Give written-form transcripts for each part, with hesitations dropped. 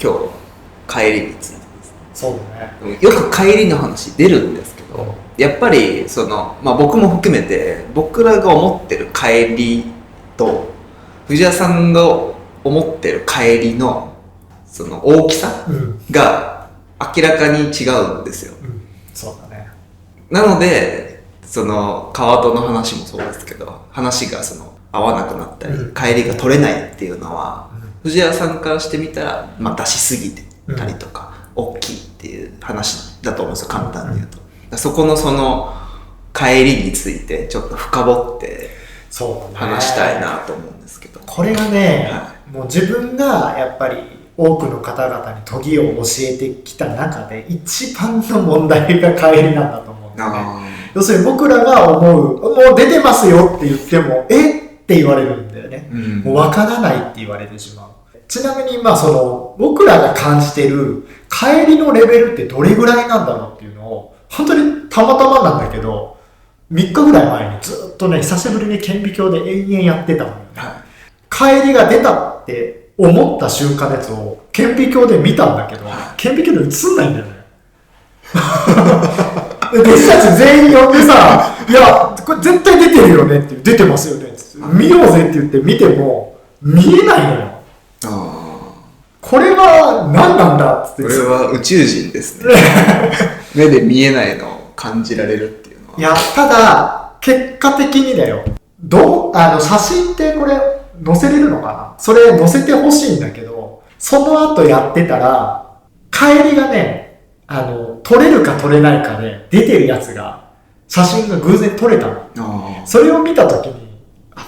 今日帰りについてです。そうだね。よく帰りの話出るんですけど、やっぱり僕も含めて僕らが思ってる帰りと藤谷さんが思ってる帰りのその大きさが明らかに違うんですよ。そうだね。なのでその川戸の話もそうですけど、話が合わなくなったり、帰りが取れないっていうのは、藤谷さんからしてみたら、出しすぎてたりとか、大きいっていう話だと思うんですよ、簡単に言うと。そこの帰りについてちょっと深掘って話したいなと思うんですけど、これがね、もう自分がやっぱり多くの方々に研ぎを教えてきた中で一番の問題が帰りなんだと思うんだよね。要するに僕らが思う、もう出てますよって言っても、って言われるんだよね。もう分からないって言われてしまう。ちなみに僕らが感じてる帰りのレベルってどれぐらいなんだろうっていうのを、本当にたまたまなんだけど、3日ぐらい前にずっとね、久しぶりに顕微鏡で延々やってたのよね。帰りが出たって思った瞬間のやつを顕微鏡で見たんだけど、顕微鏡で映んないんだよね。弟子たち全員呼んでさ、いや、これ絶対出てるよねって、出てますよねって、見ようぜって言って見ても見えないのよ。これは何なんだっつって。これは宇宙人ですね。目で見えないのを感じられるっていうのは。いや、ただ結果的にだよ。写真ってこれ載せれるのかな？それ載せてほしいんだけど、その後やってたら帰りがね、撮れるか撮れないかで出てるやつが写真が偶然撮れたの。それを見たときに、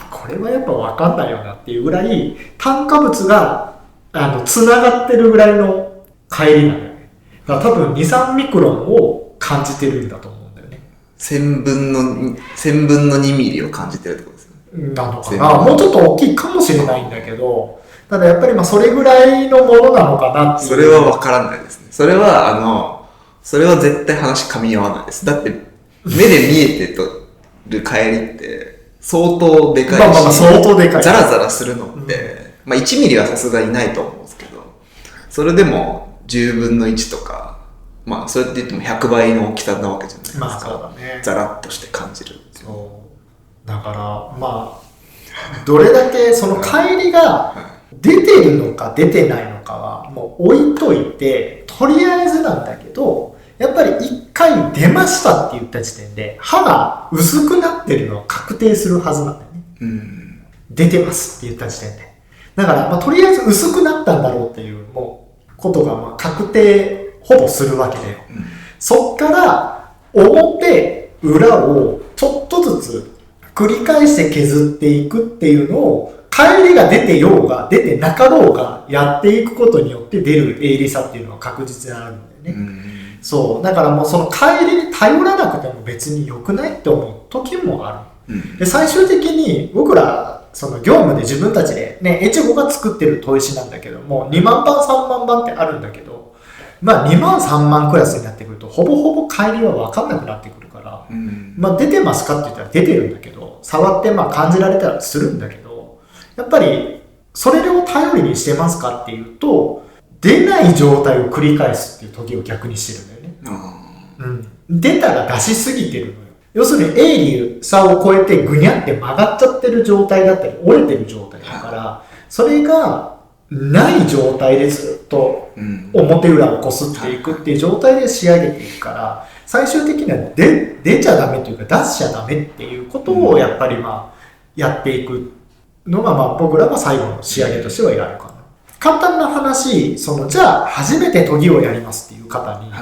これはやっぱ分かんないよなっていうぐらい炭化物がつながってるぐらいの帰りなんだよね。だから多分 2,3 ミクロンを感じてるんだと思うんだよね。1000分の2ミリを感じてるってことですね。なのかな。もうちょっと大きいかもしれないんだけど、ただやっぱりそれぐらいのものなのかなっていう。それは分からないですね。それは絶対話噛み合わないです。だって目で見えてる帰りって相当でかいし、相当でかい。ザラザラするのって、1ミリはさすがにないと思うんですけど、それでも10分の1とか、それって言っても100倍の大きさなわけじゃないですか。そうだね。ザラッとして感じる。そうだからどれだけその帰りが出てるのか出てないのかはもう置いといて、とりあえずなんだけど、やっぱり一回出ましたって言った時点で歯が薄くなってるのは確定するはずなんだよね。出てますって言った時点で。だからとりあえず薄くなったんだろうっていうことが確定ほぼするわけで、そっから表裏をちょっとずつ繰り返して削っていくっていうのを、帰りが出てようが出てなかろうがやっていくことによって出る鋭利さっていうのは確実にあるんだよね。そうだからその帰りに頼らなくても別に良くないって思う時もある。で最終的に僕ら業務で自分たちでね、越後が作ってる砥石なんだけども、2万番3万番ってあるんだけど、2万3万クラスになってくるとほぼほぼ帰りは分かんなくなってくるから、出てますかって言ったら出てるんだけど、触って感じられたらするんだけど、やっぱりそれを頼りにしてますかっていうと、出ない状態を繰り返すっていう時を逆にしてるんだよね。出たら出しすぎてるのよ。要するに鋭利さを超えてぐにゃって曲がっちゃってる状態だったり折れてる状態だから、それがない状態でずっと表裏をこすっていくっていう状態で仕上げていくから、最終的には出ちゃダメというか出しちゃダメっていうことをやっぱりやっていくのが僕らが最後の仕上げとしてはやるかな。簡単な話、じゃあ初めて研ぎをやりますっていう方に、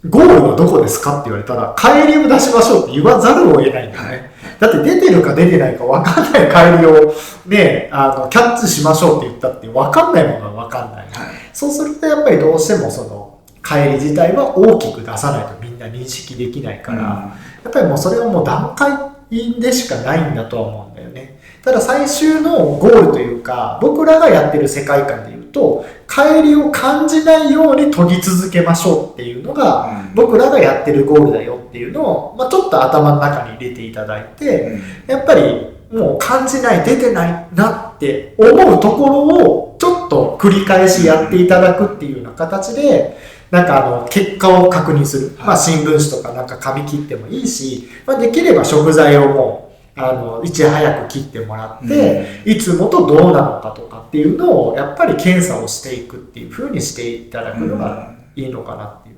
ゴールはどこですかって言われたら、帰りを出しましょうって言わざるを得ないんだよね。だって出てるか出てないか分かんない帰りをね、キャッチしましょうって言ったって分かんないものは分かんない。そうするとやっぱりどうしても帰り自体は大きく出さないとみんな認識できないから、やっぱりそれは段階でしかないんだとは思うんだよね。ただ最終のゴールというか、僕らがやってる世界観でいうと、帰りを感じないように研ぎ続けましょうっていうのが、僕らがやってるゴールだよっていうのを、ちょっと頭の中に入れていただいて、やっぱりもう感じない、出てないなって思うところをちょっと繰り返しやっていただくっていうような形で、なんか結果を確認する。まあ新聞紙とかなんか紙切ってもいいし、まあできれば食材をもう、いち早く切ってもらって、いつもとどうなのかとかっていうのを、やっぱり検査をしていくっていう風にしていただくのがいいのかなっていう。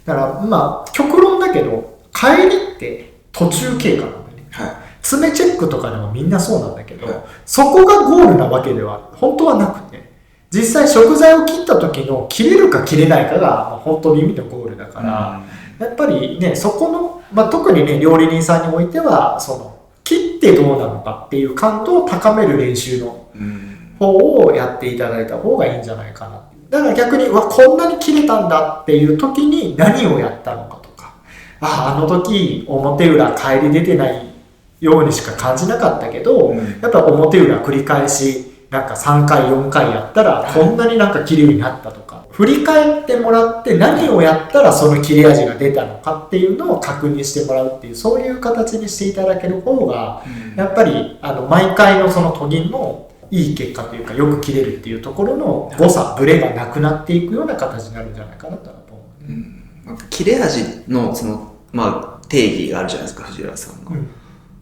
だからまあ極論だけど、帰りって途中経過なんだよね。はい。爪チェックとかでもみんなそうなんだけど、はい、そこがゴールなわけでは本当はなくて、実際食材を切った時の切れるか切れないかが本当に意味のゴールだから、やっぱりね、そこの、まあ、特にね、料理人さんにおいては、切ってどうなのかっていう感度を高める練習の方をやっていただいた方がいいんじゃないかな。だから逆に、こんなに切れたんだっていう時に何をやったのかとか、あの時表裏帰り出てないようにしか感じなかったけど、やっぱ表裏繰り返しなんか3回4回やったらこんなになんか綺麗になったとか、振り返ってもらって何をやったらその切れ味が出たのかっていうのを確認してもらうっていう、そういう形にしていただける方が、やっぱり毎回のその研ぎのいい結果というか、よく切れるっていうところの誤差ブレがなくなっていくような形になるんじゃないかなと思う、切れ味のまあ、定義があるじゃないですか、藤原さん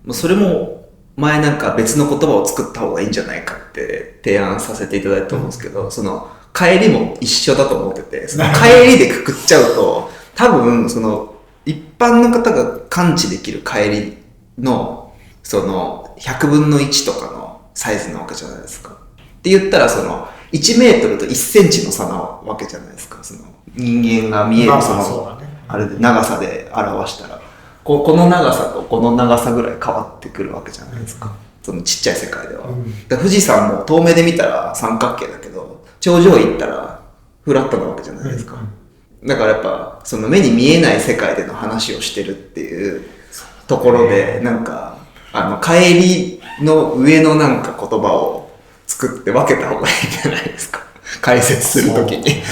の。それも前なんか別の言葉を作った方がいいんじゃないかって提案させていただいたと思うんですけど、帰りも一緒だと思ってて、帰りでくくっちゃうと、多分一般の方が感知できる帰りの100分の1とかのサイズなわけじゃないですか。って言ったら1メートルと1センチの差なわけじゃないですか。人間が見えるあれで長さで表したら。この長さとこの長さぐらい変わってくるわけじゃないですか。ちっちゃい世界では。で富士山も遠目で見たら三角形だけど、頂上行ったらフラットなわけじゃないですか。だからやっぱ、目に見えない世界での話をしてるっていうところで、なんか、帰りの上のなんか言葉を作って分けた方がいいんじゃないですか。解説するときに。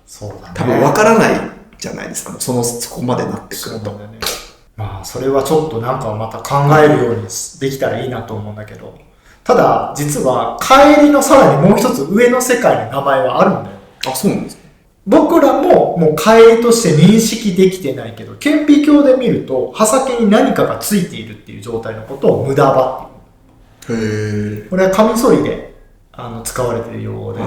そうだね。多分分からないじゃないですか。そこまでなってくると。ね、まあ、それはちょっとなんかまた考えるようにできたらいいなと思うんだけど、ただ、実は帰りのさらにもう一つ上の世界の名前はあるんだよ。あ、そうなんですか。僕らももう帰りとして認識できてないけど、顕微鏡で見ると、刃先に何かがついているっていう状態のことを無駄刃っていう。へー。これはカミソリで使われている用語で、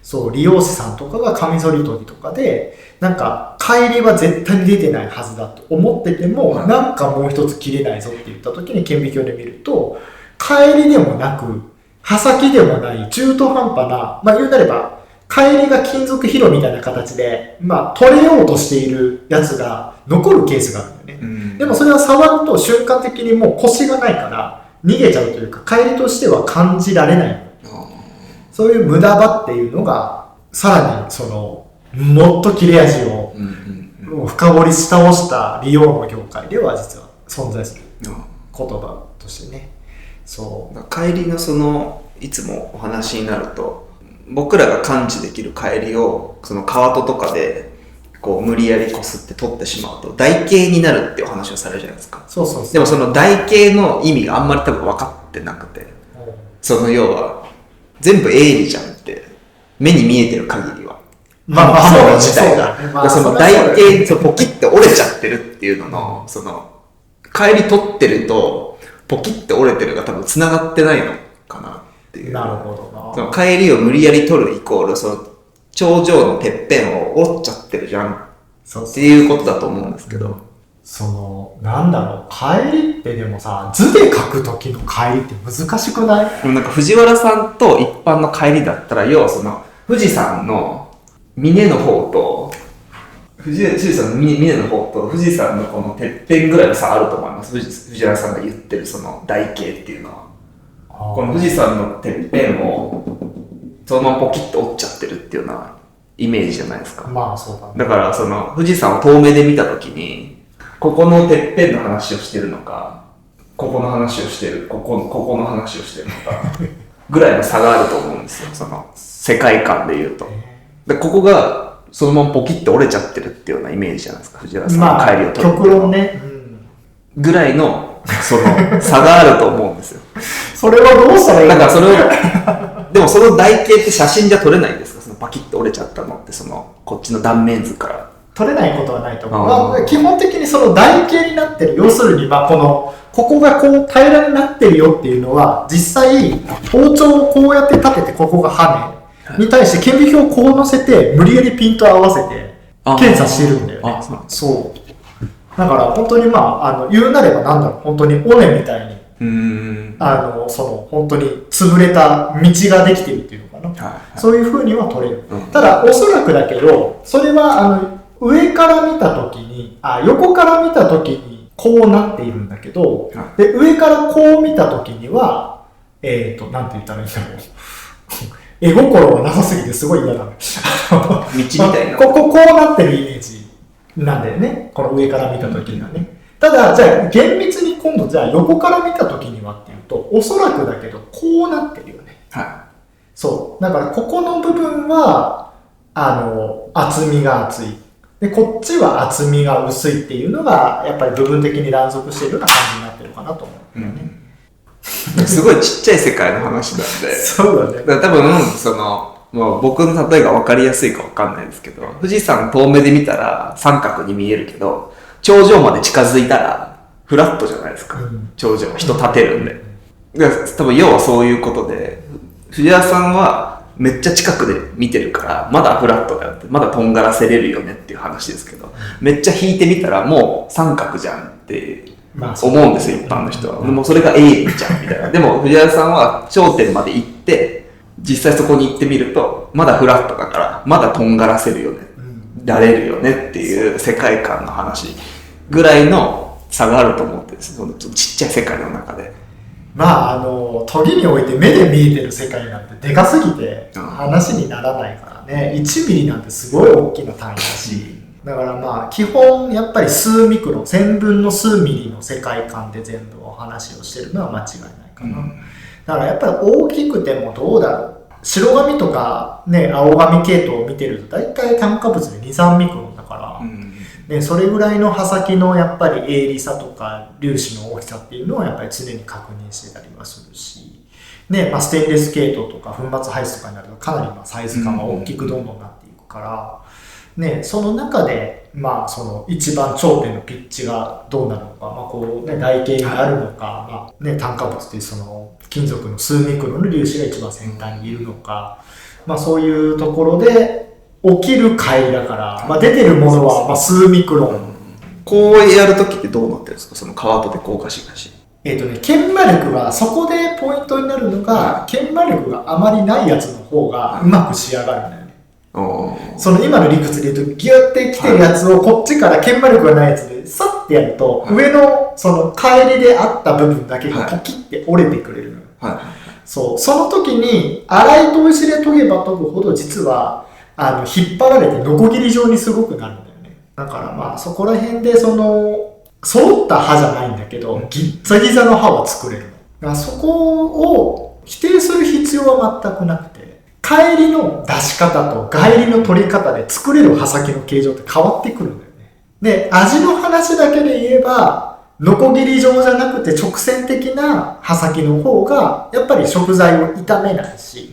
そう、理容師さんとかがカミソリ研ぎとかで、なんか帰りは絶対に出てないはずだと思ってても、なんかもう一つ切れないぞって言った時に顕微鏡で見ると、帰りでもなく、刃先でもない中途半端な、まあ言うなれば、帰りが金属疲労みたいな形で、まあ取れようとしているやつが残るケースがあるんだよね。でもそれは触ると瞬間的にもう腰がないから逃げちゃうというか、帰りとしては感じられない。そういう無駄刃っていうのが、さらにもっと切れ味を深掘りし倒した利用の業界では実は存在する言葉としてね。そう。帰りのいつもお話になると、僕らが感知できる帰りをカートとかでこう無理やりこすって取ってしまうと台形になるっていうお話をされるじゃないですか。そうそうそう。でも台形の意味があんまり多分分かってなくて、要は全部鋭利じゃんって目に見えてる限りは。まあ刃物自体が。台形ポキって折れちゃってるっていうのの、帰り取ってるとポキって折れてるが多分繋がってないのかなっていう。なるほどな。帰りを無理やり取るイコール頂上のてっぺんを折っちゃってるじゃんっていうことだと思うんですけど、なんだろう、帰りってでもさ、図で書く時の帰りって難しくない？なんか藤原さんと一般の帰りだったら、要は富士山の峰の方と富士山の峰の方と富士山のこのてっぺんぐらいの差あると思います。藤原さんが言ってる台形っていうのは。この富士山のてっぺんをそのままポキッと折っちゃってるっていうようなイメージじゃないですか。まあそうだね。だから富士山を遠目で見たときに、ここのてっぺんの話をしてるのか、ここの話をしてる、ここの話をしてるのか、ぐらいの差があると思うんですよ。世界観で言うと。で、ここがそのままポキッと折れちゃってるっていうようなイメージじゃないですか。藤原さんの帰りを取る。極論ね。ぐらいのその差があると思うんですよ。それはどうしたらいいの？なんかそれを、でもその台形って写真じゃ撮れないんですか？そのパキッと折れちゃったのって、その、こっちの断面図から。取れないことはないと思う。まあ、基本的にその台形になってる、要するに、まあ、ここがこう平らになってるよっていうのは、実際、包丁をこうやって立てて、ここが羽に対して顕微鏡をこう乗せて、無理やりピント合わせて、検査してるんだよね。そう。だから本当にまあ、言うなればなんだろう、本当に尾根みたいに、本当に潰れた道ができてるっていうのかな。はいはい、そういう風には取れる。ただ、おそらくだけど、それは上から見たときに、横から見たときにこうなっているんだけど、はい、で、上からこう見たときには、なんて言ったらいいんだろう。絵心がなさすぎてすごい嫌だね。道みたいな。こうなってるイメージなんだよね。この上から見たときにはね。ただ、じゃあ厳密に今度、じゃあ横から見たときにはっていうと、おそらくだけど、こうなってるよね。はい。そう。だから、ここの部分は、厚みが厚い。で、こっちは厚みが薄いっていうのが、やっぱり部分的に乱属しているような感じになってるかなと思うんだよね。すごいちっちゃい世界の話なんで。そうだね。だから多分、もう僕の例えが分かりやすいか分かんないですけど、富士山遠目で見たら三角に見えるけど、頂上まで近づいたらフラットじゃないですか。頂上、人立てるんで。多分要はそういうことで、藤原さんはめっちゃ近くで見てるから、まだフラットだよって、まだとんがらせれるよねっていう話ですけど、めっちゃ引いてみたらもう三角じゃんって思うんですよ、一般の人は。もうそれが永遠じゃんみたいな。でも藤原さんは頂点まで行って、実際そこに行ってみると、まだフラットだから、まだとんがらせるよね、られるよねっていう世界観の話ぐらいの差があると思ってですね、そのちっちゃい世界の中で。まあ、時において目で見えてる世界なんてでかすぎて話にならないからね、1ミリなんてすごい大きな単位だし、だからまあ基本やっぱり数ミクロン、1000分の数ミリの世界観で全部お話をしてるのは間違いないかな。だからやっぱり大きくてもどうだろう、白紙とかね、青紙系統を見てると大体炭化物で2、3ミクロンだから、ね、それぐらいの刃先のやっぱり鋭利さとか粒子の大きさっていうのはやっぱり常に確認してたりはするし、ね、まあ、ステンレス系統とか粉末配質とかになるとかなりまあサイズ感が大きくどんどんなっていくから、ね、その中でまあその一番頂点のピッチがどうなるのか、まあこうね、台形になるのか、まあね、炭化物っていうその金属の数ミクロンの粒子が一番先端にいるのか、まあそういうところで起きる乖離だから、まあ、出てるものはまあ数ミクロン。こうやるときってどうなってるんですか？そのカートでこうガシガシ。研磨力が、そこでポイントになるのが、研磨力があまりないやつの方がうまく仕上がるんだよね。その今の理屈で言うと、ギュッてきてるやつをこっちから研磨力がないやつでサッてやると、上のその乖離であった部分だけがポキって折れてくれるのよ。そう、その時に粗い砥石で研げば研ぐほど実は引っ張られてノコギリ状にすごくなるんだよね。だからまあそこら辺でその揃った刃じゃないんだけど、ギッザギザの刃を作れるの。だからそこを否定する必要は全くなくて、帰りの出し方と帰りの取り方で作れる刃先の形状って変わってくるんだよね。で、味の話だけで言えば、ノコギリ状じゃなくて直線的な刃先の方がやっぱり食材を傷めないし、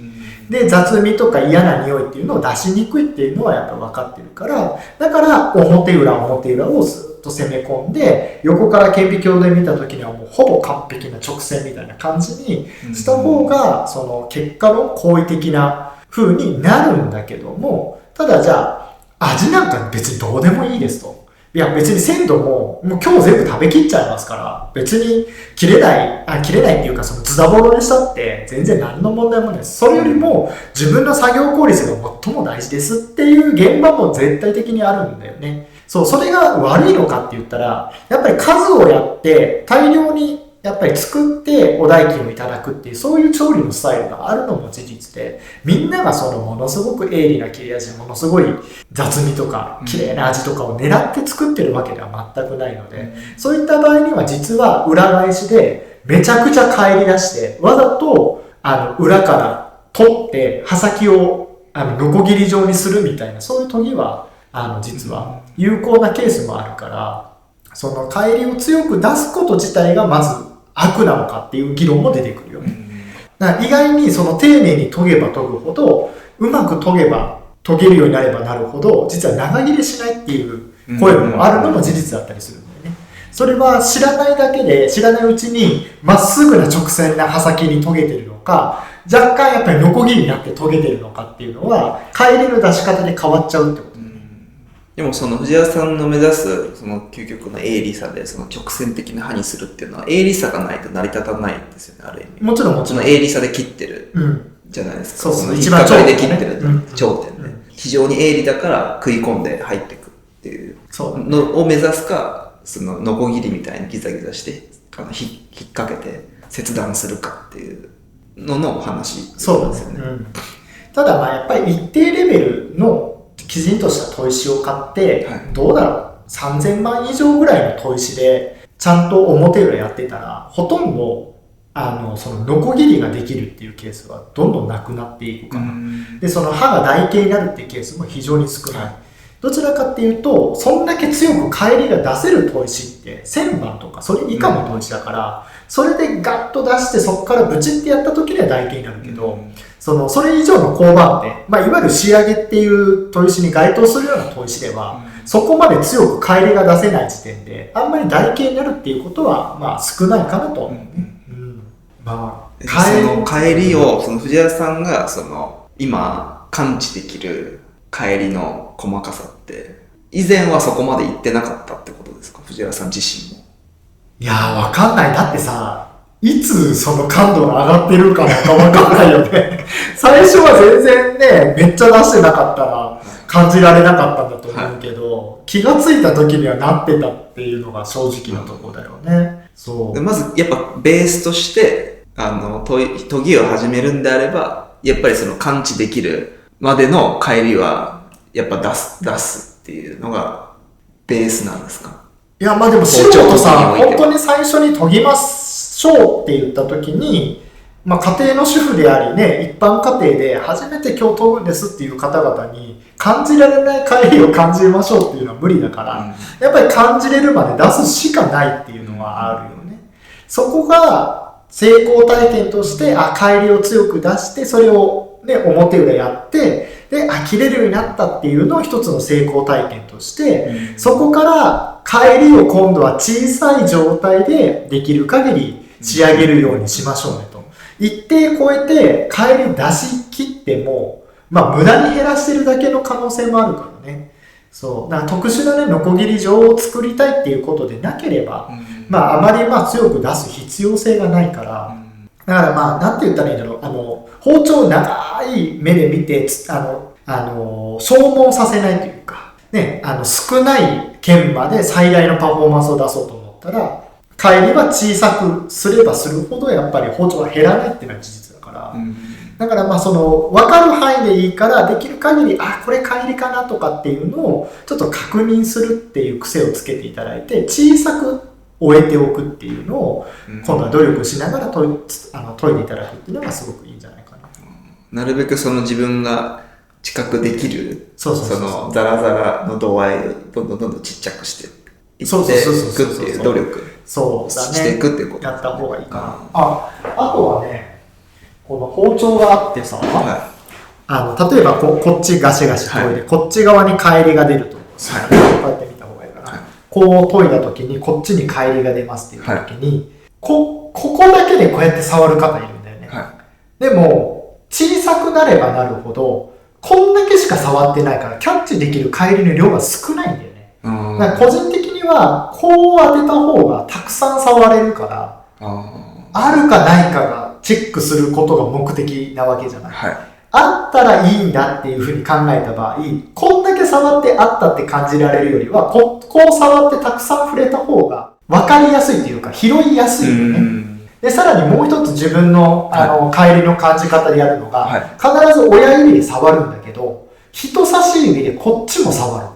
で、雑味とか嫌な匂いっていうのを出しにくいっていうのはやっぱ分かってるから、だから表裏をずっと攻め込んで、横から顕微鏡で見た時にはもうほぼ完璧な直線みたいな感じにした方が、その結果の好意的な風になるんだけども、ただじゃあ、味なんか別にどうでもいいですと。いや別に鮮度もう今日全部食べきっちゃいますから、別に切れないっていうかそのズダボロにしたって全然何の問題もないです。それよりも自分の作業効率が最も大事ですっていう現場も絶対的にあるんだよね。そう、それが悪いのかって言ったら、やっぱり数をやって大量にやっぱり作ってお代金をいただくっていうそういう調理のスタイルがあるのも事実で、みんながそのものすごく鋭利な切れ味、ものすごい雑味とか綺麗な味とかを狙って作ってるわけでは全くないので、そういった場合には実は裏返しでめちゃくちゃ帰り出してわざと裏から取って刃先をノコギリ状にするみたいな、そういう研ぎは実は有効なケースもあるから、その帰りを強く出すこと自体がまず悪なのかっていう議論も出てくるよね。だから意外にその丁寧に研げば研ぐほど、うまく研げば研げるようになればなるほど、実は長切れしないっていう声もあるのも事実だったりするんだよね。それは知らないだけで、知らないうちにまっすぐな直線な刃先に研げてるのか、若干やっぱりノコギリになって研げてるのかっていうのは、帰りの出し方で変わっちゃうってこと。でもその藤原さんの目指すその究極の鋭利さでその直線的な刃にするっていうのは鋭利さがないと成り立たないんですよね、ある意味。もちろんもちろん。その鋭利さで切ってるじゃないですか。そうそう、一番頂点で切ってる頂点で、非常に鋭利だから食い込んで入っていくっていうのを目指すか、そのノコギリみたいにギザギザして引っ掛けて切断するかっていうのの話ですよね。そうですね。ただまあやっぱり一定レベルのきちんとした砥石を買って、どうだろう、3000万以上ぐらいの砥石でちゃんと表裏やってたら、ほとんどそのノコギリができるっていうケースはどんどんなくなっていくかな。で、その刃が台形になるっていうケースも非常に少ない。どちらかっていうと、そんだけ強く帰りが出せる砥石って1000番とかそれ以下の砥石だから、それでガッと出してそこからブチってやった時には台形になるけど、それ以上の鋼板って、まあ、いわゆる仕上げっていう砥石に該当するような砥石では、そこまで強く帰りが出せない時点で、あんまり台形になるっていうことは、まあ少ないかなと思うね。まあ、その帰りを、その藤原さんが、今、感知できる帰りの細かさって、以前はそこまで行ってなかったってことですか、藤原さん自身も。いやー、わかんない。だってさ、いつその感度が上がってるかなんかわかんないよね。最初は全然ね、めっちゃ出してなかったら感じられなかったんだと思うけど、気がついた時にはなってたっていうのが正直なところだよね。そう。でまず、やっぱベースとして、研ぎを始めるんであれば、やっぱりその感知できるまでの帰りは、やっぱ出すっていうのがベースなんですか？いや、まあでも素人さん、本当に最初に研ぎましょうって言った時に、まあ家庭の主婦でありね、一般家庭で初めて今日研ぐんですっていう方々に感じられない帰りを感じましょうっていうのは無理だから、やっぱり感じれるまで出すしかないっていうのはあるよね。そこが成功体験として、帰りを強く出して、それをね、表裏やって、で、切れるようになったっていうのを一つの成功体験として、そこから帰りを今度は小さい状態でできる限り仕上げるようにしましょうねと。一定超えて帰りを出し切っても、まあ無駄に減らしてるだけの可能性もあるからね。そう。だから特殊なね、ノコギリ状を作りたいっていうことでなければ、まああまり強く出す必要性がないから、だからまあ、なんて言ったらいいんだろう。包丁を長い目で見て、消耗させないというか、ね、少ない剣まで最大のパフォーマンスを出そうと思ったら、帰りは小さくすればするほど、やっぱり包丁は減らないっていうのは事実だから、だからまあ分かる範囲でいいから、できる限り、これ帰りかなとかっていうのを、ちょっと確認するっていう癖をつけていただいて、小さく終えておくっていうのを、今度は努力しながら研いでいただくっていうのがすごくいいんじゃないかな。なるべく自分が知覚できる、ザラザラの度合いをどんどんちっちゃくしていっていくっていう努力していくっていうこと、やった方がいいかな。あとはね、この包丁があってさ、例えばこっちガシガシ研いで、こっち側に帰りが出ると、こうやって見た方がいいかな。こう研いだ時にこっちに帰りが出ますっていう時に、ここだけでこうやって触る方いるんだよね。でも、小さくなればなるほど、こんだけしか触ってないから、キャッチできる帰りの量が少ないんだよね。だから個人的には、こう当てた方がたくさん触れるから、あるかないかがチェックすることが目的なわけじゃない。あったらいいんだっていうふうに考えた場合、こんだけ触ってあったって感じられるよりは、こう触ってたくさん触れた方が分かりやすいというか、拾いやすいよね。で、さらにもう一つ自分の、帰りの感じ方でやるのが、必ず親指で触るんだけど、人差し指でこっちも触る。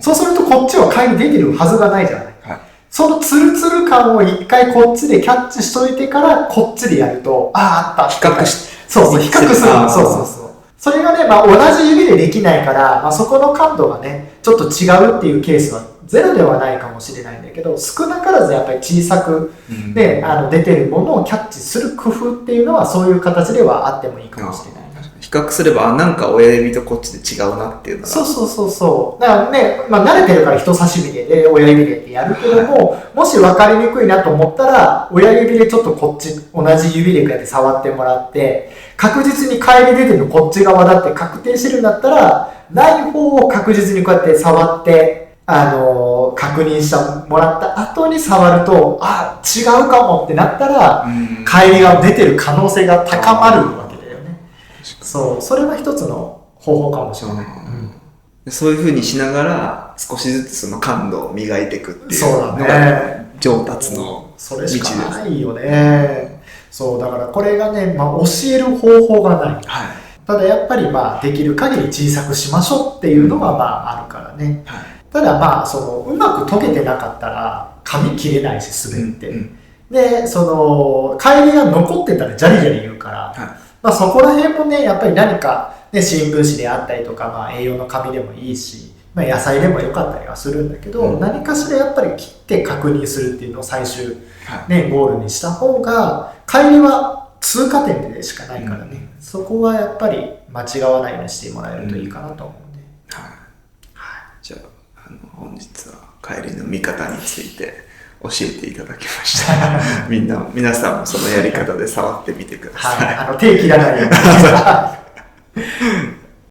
そうするとこっちは帰り出てるはずがないじゃない。そのツルツル感を一回こっちでキャッチしといてからこっちでやると、あった。比較して。比較する。それがね、同じ指でできないから、そこの感度がね、ちょっと違うっていうケースはゼロではないかもしれないんだけど、少なからずやっぱり小さく、で出てるものをキャッチする工夫っていうのはそういう形ではあってもいいかもしれない。比較すれば、なんか親指とこっちで違うなっていうのが。そう。だからね、慣れてるから人差し指で親指でってやるけども、もし分かりにくいなと思ったら、親指でちょっとこっち、同じ指でこうやって触ってもらって、確実に帰り出てるのこっち側だって確定してるんだったら、ない方を確実にこうやって触って、確認してもらった後に触ると、違うかもってなったら、帰りが出てる可能性が高まるわけだよね。そう、それは一つの方法かもしれない。そういう風にしながら、少しずつその感度を磨いていくっていうのが、上達の道です。それしかないよね。そう、だからこれがね、教える方法がない。ただやっぱりできる限り小さくしましょうっていうのがあるからね。ただうまく解けてなかったら紙切れないし滑って、で帰りが残ってたらジャリジャリ言うから、そこら辺もねやっぱり何か、ね、新聞紙であったりとか、栄養の紙でもいいし、野菜でもよかったりはするんだけど、何かしらやっぱり切って確認するっていうのを最終、ゴールにした方が帰りは通過点でしかないからね、そこはやっぱり間違わないようにしてもらえるといいかなと思うんで、じゃあ本日は帰りの見方について教えていただきました皆さんもそのやり方で触ってみてください。手切らないように